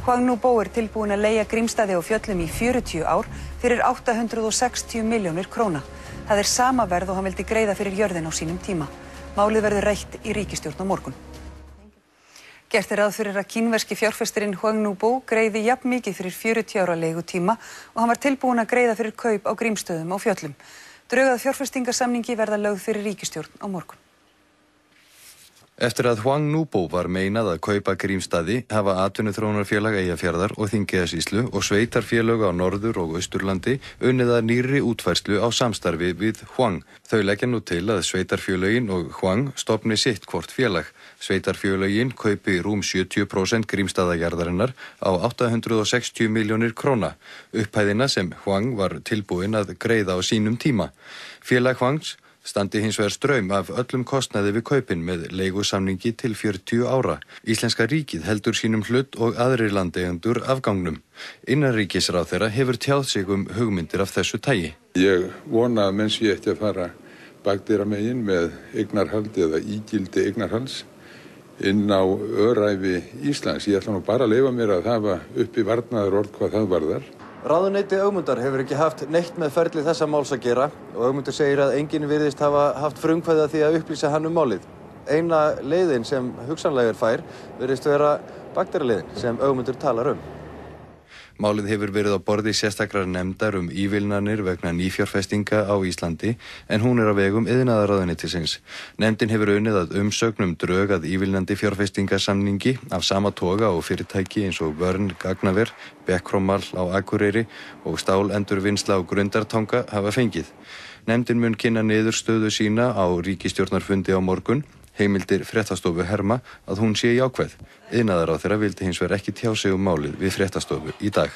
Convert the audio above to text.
Hwang Nu-bo tilbúinn að leigja Grímsstaði á Fjöllum í 40 ár fyrir 860 milljónir króna. Það sama verð og hann vildi greiða fyrir jörðina á sínum tíma. Málið verður rætt í ríkisstjórn á morgun. Gert ráð fyrir að kínverski fjárfestirinn Hwang Nu-bo greiði jafn mikið fyrir 40 ára leigutíma og hann var tilbúinn að greiða fyrir kaup á Grímsstöðum á Fjöllum. Drög að fjárfestingarsamningi verða lögð fyrir ríkisstjórn á morgun. Eftir að Hwang Nu-bo var meinað að kaupa Grímsstaði hafa atvinnuþróunarfélag Eyjafjarðar og Þingeyjarsýslu og sveitarfélög á Norður- og Austurlandi unnið að nýrri útfærslu á samstarfi við Hwang. Þau leggja nú til að sveitarfélögin og Hwang stofni sitt hvort félag. Sveitarfélögin kaupi rúm 70% Grímsstaðajarðarinnar á 860 milljónir króna, upphæðina sem Hwang var tilbúinn að greiða á sínum tíma. Félag Hwangs standi hins vegar straum af öllum kostnaði við kaupin með leigusamningi til 40 ára. Íslenska ríkið heldur sínum hlut og aðrir landeigendur afgangnum. Innanríkisráðherra hefur tjáð sig hugmyndir af þessu tagi. Ég vona að menn sé ekki að fara bakdyramegin með eignarhald eða ígildi eignarhalds inn á öræfi Íslands. Ég ætla nú bara að leyfa mér að hafa uppi varnaðarorð hvað það varðar. Ráðuneyti Ögmundar hefur ekki haft neitt með ferli þessa máls að gera og Ögmundur segir að enginn virðist hafa haft frumkvæði að því að upplýsa hann málið. Eina leiðin sem hugsanlega fær virðist vera bakdýraleiðin sem Ögmundur talar Málið hefur verið á borði sérstakrar nefndar ívilnanir vegna nýfjárfestinga á Íslandi en hún á vegum iðnaðarráðuneytisins. Nefndin hefur unnið að umsögn drög að ívilnandi fjárfestingasamningi af sama toga og fyrirtæki eins og Vörn Gagnaver, Bekkrómall á Akureyri og Stálendurvinnsla á Grundartanga hafa fengið. Nefndin mun kynna niðurstöðu sína á ríkisstjórnarfundi á morgun. Heimildir Fréttastofu herma að hún sé jákvæð. Iðnaðarráðherra vildi hins vegar ekki tjá sig málið við Fréttastofu í dag.